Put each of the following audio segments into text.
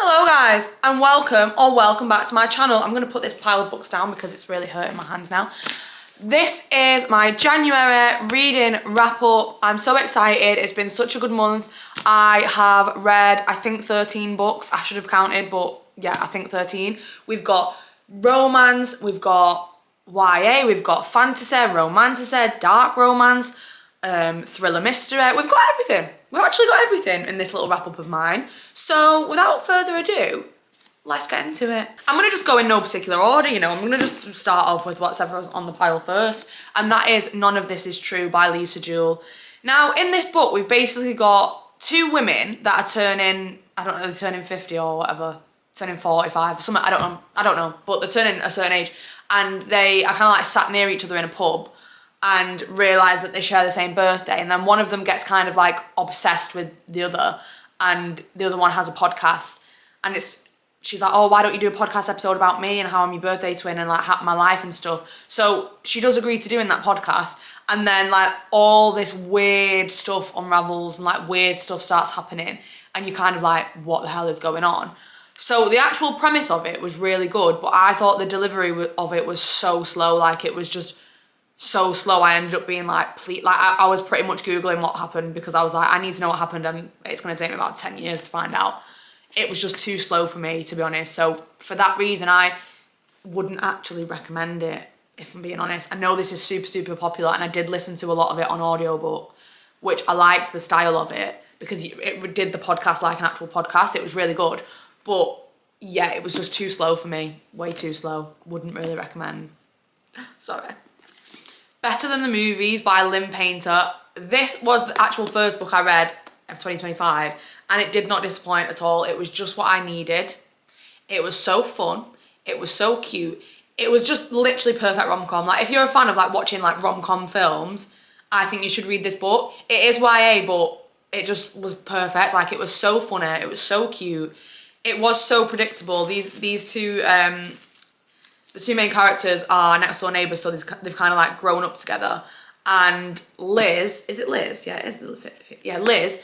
Hello guys and welcome back to my channel. I'm going to put this pile of books down because it's really hurting my hands now. This is my January reading wrap up. I'm so excited. It's been such a good month. I have read I think 13 books. I should have counted, but yeah, I think 13. We've got romance, we've got YA, we've got fantasy, romantasy, dark romance, thriller mystery. We've got everything. We've actually got everything in this little wrap up of mine. So without further ado, let's get into it. I'm gonna just go in no particular order, you know. I'm gonna just start off with whatever's on the pile first, and that is None of This Is True by Lisa Jewell. Now, in this book, we've basically got two women that are turning, I don't know, they're turning 50 or whatever, turning 45, something, I don't know, but they're turning a certain age, and they are kind of like sat near each other in a pub and realise that they share the same birthday, and then one of them gets kind of like obsessed with the other, and the other one has a podcast, and she's like, oh, why don't you do a podcast episode about me and how I'm your birthday twin and like my life and stuff. So she does agree to doing that podcast, and then like all this weird stuff unravels and like weird stuff starts happening, and you're kind of like, what the hell is going on? So the actual premise of it was really good, but I thought the delivery of it was so slow. Like, it was just so slow. I ended up being like, please, like I was pretty much Googling what happened because I was like, I need to know what happened, and it's going to take me about 10 years to find out. It was just too slow for me, to be honest. So for that reason, I wouldn't actually recommend it, if I'm being honest. I know this is super, super popular, and I did listen to a lot of it on audiobook, which I liked the style of it because it did the podcast like an actual podcast. It was really good. But yeah, it was just too slow for me. Way too slow. Wouldn't really recommend. Sorry. Better Than the Movies by Lynn Painter. This was the actual first book I read of 2025, and it did not disappoint at all. It was just what I needed. It was so fun. It was so cute. It was just literally perfect rom-com. Like, if you're a fan of like watching like rom-com films, I think you should read this book. It is YA, but it just was perfect. Like, it was so funny. It was so cute. It was so predictable. These two, the two main characters are next door neighbours, so they've kind of like grown up together. And Liz, is it Liz? Yeah, it is. Yeah, Liz.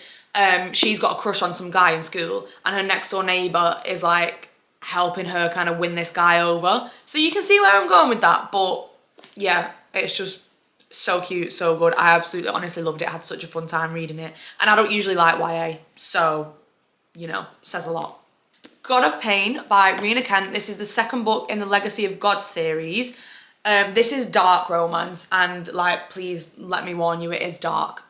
She's got a crush on some guy in school, and her next door neighbour is like helping her kind of win this guy over. So you can see where I'm going with that. But yeah, it's just so cute, so good. I absolutely, honestly loved it. I had such a fun time reading it, and I don't usually like YA, so you know, says a lot. God of Pain by Rena Kent. This is the second book in the Legacy of God series. This is dark romance, and like, please let me warn you, it is dark.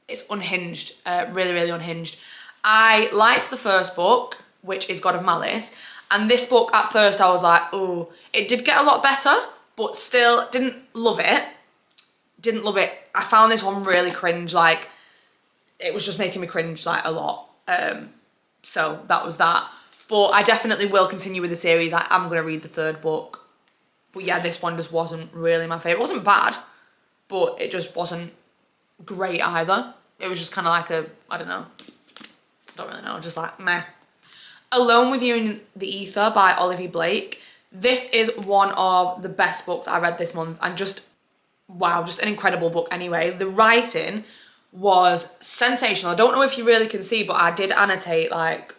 It's unhinged, really, really unhinged. I liked the first book, which is God of Malice, and this book at first I was like, oh, it did get a lot better, but still didn't love it. Didn't love it. I found this one really cringe, like it was just making me cringe like a lot. So that was that. But I definitely will continue with the series. I'm going to read the third book. But yeah, this one just wasn't really my favourite. It wasn't bad, but it just wasn't great either. It was just kind of like I don't really know, just like meh. Alone with You in the Ether by Olivia Blake. This is one of the best books I read this month, and just, wow, just an incredible book anyway. The writing was sensational. I don't know if you really can see, but I did annotate like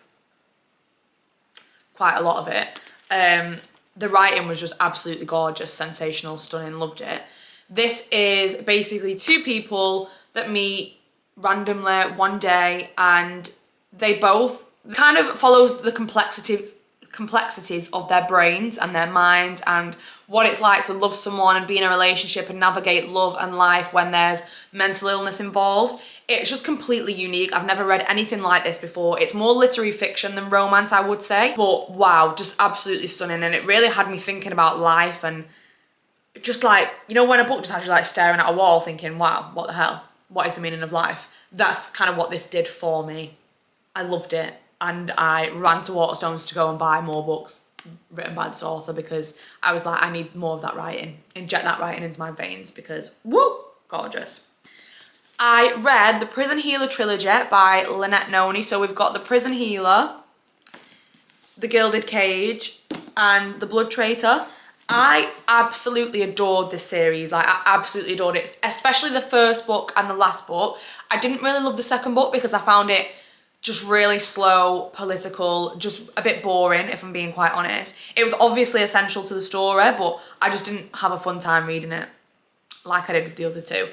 quite a lot of it. The writing was just absolutely gorgeous, sensational, stunning, loved it. This is basically two people that meet randomly one day, and they both kind of follows the complexities of their brains and their minds, and what it's like to love someone and be in a relationship and navigate love and life when there's mental illness involved. It's just completely unique. I've never read anything like this before. It's more literary fiction than romance, I would say, but wow, just absolutely stunning. And it really had me thinking about life, and just like, you know, when a book just has you like staring at a wall thinking, wow, what the hell? What is the meaning of life? That's kind of what this did for me. I loved it, and I ran to Waterstones to go and buy more books written by this author because I was like, I need more of that writing. Inject that writing into my veins because, woo, gorgeous. I read the Prison Healer trilogy by Lynette Noni. So we've got The Prison Healer, The Gilded Cage, and The Blood Traitor. I absolutely adored this series. Like, I absolutely adored it, especially the first book and the last book. I didn't really love the second book because I found it just really slow, political, just a bit boring if I'm being quite honest. It was obviously essential to the story, but I just didn't have a fun time reading it like I did with the other two.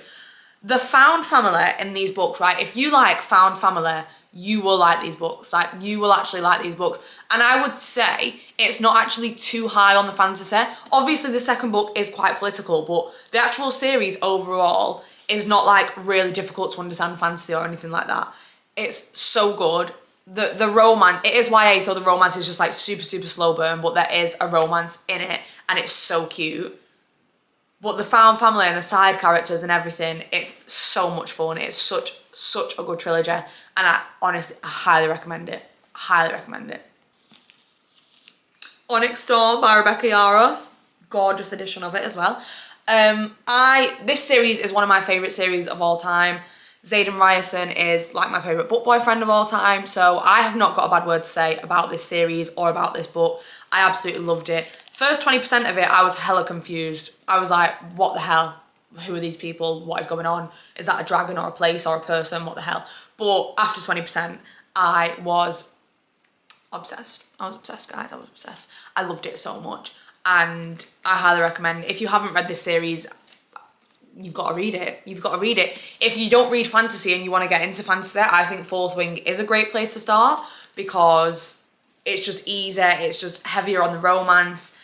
The found family in these books, right? If you like found family, you will like these books. Like, you will actually like these books. And I would say it's not actually too high on the fantasy. Obviously, the second book is quite political, but the actual series overall is not like really difficult to understand fantasy or anything like that. It's so good. The romance, it is YA, so the romance is just like super, super slow burn, but there is a romance in it and it's so cute. But the found family and the side characters and everything, it's so much fun. It's such a good trilogy, and I honestly highly recommend it. Highly recommend it. Onyx Storm by Rebecca Yarros. Gorgeous edition of it as well. This series is one of my favourite series of all time. Zayden Ryerson is like my favourite book boyfriend of all time, so I have not got a bad word to say about this series or about this book. I absolutely loved it. First 20% of it, I was hella confused. I was like, what the hell? Who are these people? What is going on? Is that a dragon or a place or a person? What the hell? But after 20%, I was obsessed. I was obsessed, guys. I was obsessed. I loved it so much. And I highly recommend, if you haven't read this series, you've got to read it. You've got to read it. If you don't read fantasy and you want to get into fantasy, I think Fourth Wing is a great place to start because it's just easy. It's just heavier on the romance.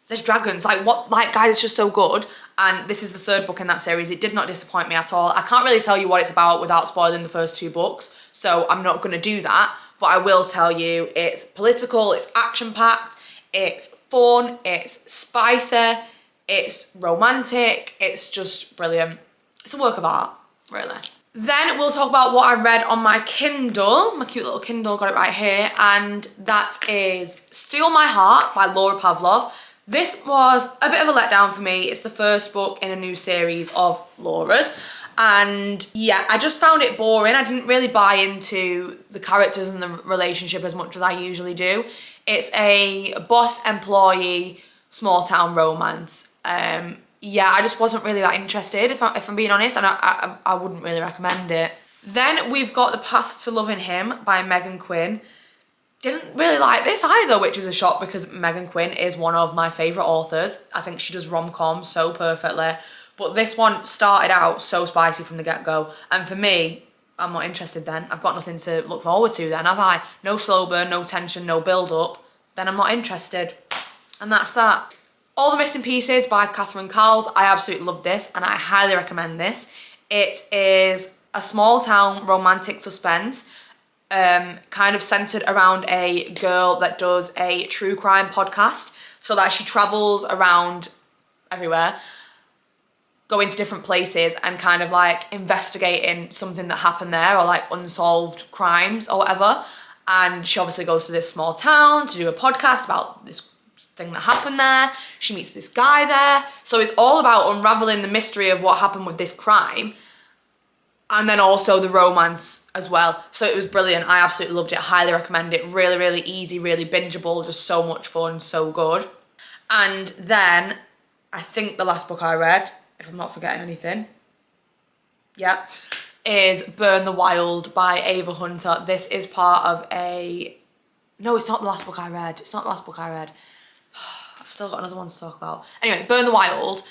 There's dragons. Like, what? Like, guys, it's just so good. And this is the third book in that series. It did not disappoint me at all. I can't really tell you what it's about without spoiling the first two books, so I'm not going to do that. But I will tell you it's political, it's action-packed, it's fun, it's spicy, it's romantic, it's just brilliant. It's a work of art, really. Then we'll talk about what I read on my Kindle, my cute little Kindle, got it right here, and that is Steal My Heart by Laura Pavlov. This was a bit of a letdown for me. It's the first book in a new series of Laura's. And yeah, I just found it boring. I didn't really buy into the characters and the relationship as much as I usually do. It's a boss-employee, small-town romance. Yeah, I just wasn't really that interested, if I'm being honest, and I wouldn't really recommend it. Then we've got The Path to Loving Him by Megan Quinn. Didn't really like this either, which is a shock because Megan Quinn is one of my favourite authors. I think she does rom-com so perfectly. But this one started out so spicy from the get-go. And for me, I'm not interested then. I've got nothing to look forward to then, have I? No slow burn, no tension, no build-up. Then I'm not interested. And that's that. All the Missing Pieces by Catherine Cowles. I absolutely love this and I highly recommend this. It is a small-town romantic suspense. Kind of centered around a girl that does a true crime podcast, so that she travels around everywhere, going to different places and kind of like investigating something that happened there or like unsolved crimes or whatever. And she obviously goes to this small town to do a podcast about this thing that happened there. She meets this guy there. So it's all about unraveling the mystery of what happened with this crime. And then also the romance as well. So it was brilliant. I absolutely loved it. Highly recommend it. Really, really easy, really bingeable. Just so much fun, so good. And then I think the last book I read, if I'm not forgetting anything, yeah, is Burn the Wild by Ava Hunter. This is part of a... No, it's not the last book I read. It's not the last book I read. I've still got another one to talk about. Anyway, Burn the Wild.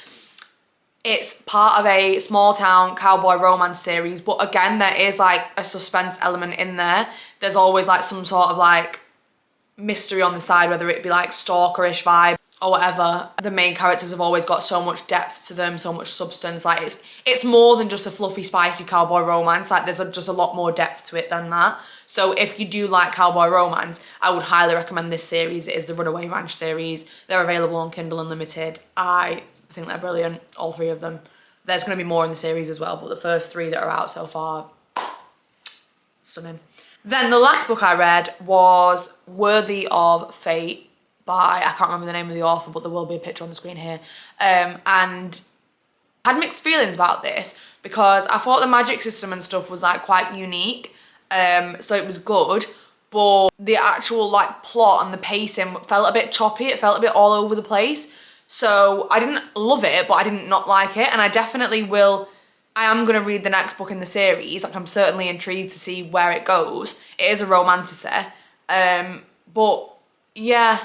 It's part of a small town cowboy romance series, but again, there is like a suspense element in there. There's always like some sort of like mystery on the side, whether it be like stalkerish vibe or whatever. The main characters have always got so much depth to them, so much substance. Like it's more than just a fluffy, spicy cowboy romance. Like there's just a lot more depth to it than that. So if you do like cowboy romance, I would highly recommend this series. It is the Runaway Ranch series. They're available on Kindle Unlimited. I think they're brilliant, all three of them. There's going to be more in the series as well, but the first three that are out so far, stunning. Then the last book I read was Worthy of Fate by, I can't remember the name of the author, but there will be a picture on the screen here. And I had mixed feelings about this because I thought the magic system and stuff was like quite unique. So it was good, but the actual like plot and the pacing felt a bit choppy. It felt a bit all over the place. So I didn't love it, but I didn't not like it. And I definitely will I am going to read the next book in the series. Like, I'm certainly intrigued to see where it goes. It is a romanticy. But yeah,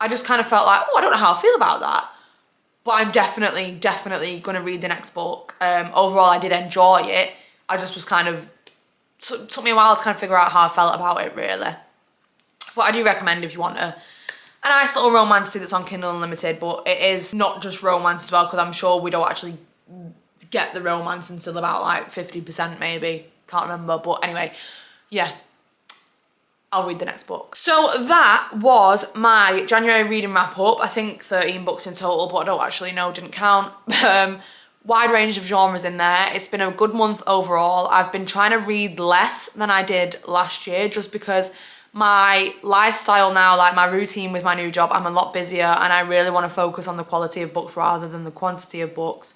I just kind of felt like, oh, I don't know how I feel about that. But I'm definitely going to read the next book. Overall, I did enjoy it. I just was kind of, took me a while to kind of figure out how I felt about it, really. But I do recommend if you want a nice little romance that's on Kindle Unlimited, but it is not just romance as well, because I'm sure we don't actually get the romance until about like 50% maybe. Can't remember, but anyway, yeah. I'll read the next book. So that was my January reading wrap up. I think 13 books in total, but I don't actually know, didn't count. Wide range of genres in there. It's been a good month overall. I've been trying to read less than I did last year, just because my lifestyle now, like my routine with my new job, I'm a lot busier and I really want to focus on the quality of books rather than the quantity of books.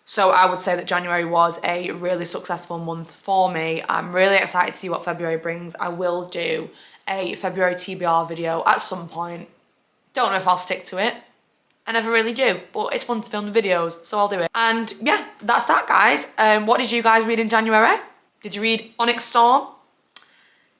So I would say that January was a really successful month for me. I'm really excited to see what February brings. I will do a February TBR video at some point. Don't know if I'll stick to it. I never really do, but it's fun to film the videos, so I'll do it. And yeah, that's that, guys. What did you guys read in January? Did you read Onyx Storm?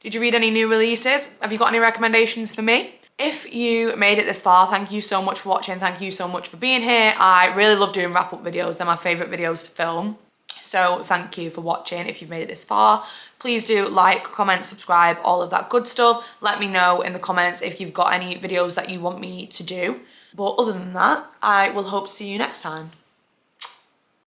Did you read any new releases? Have you got any recommendations for me? If you made it this far, thank you so much for watching. Thank you so much for being here. I really love doing wrap-up videos. They're my favourite videos to film. So thank you for watching. If you've made it this far, please do like, comment, subscribe, all of that good stuff. Let me know in the comments if you've got any videos that you want me to do. But other than that, I will hope to see you next time.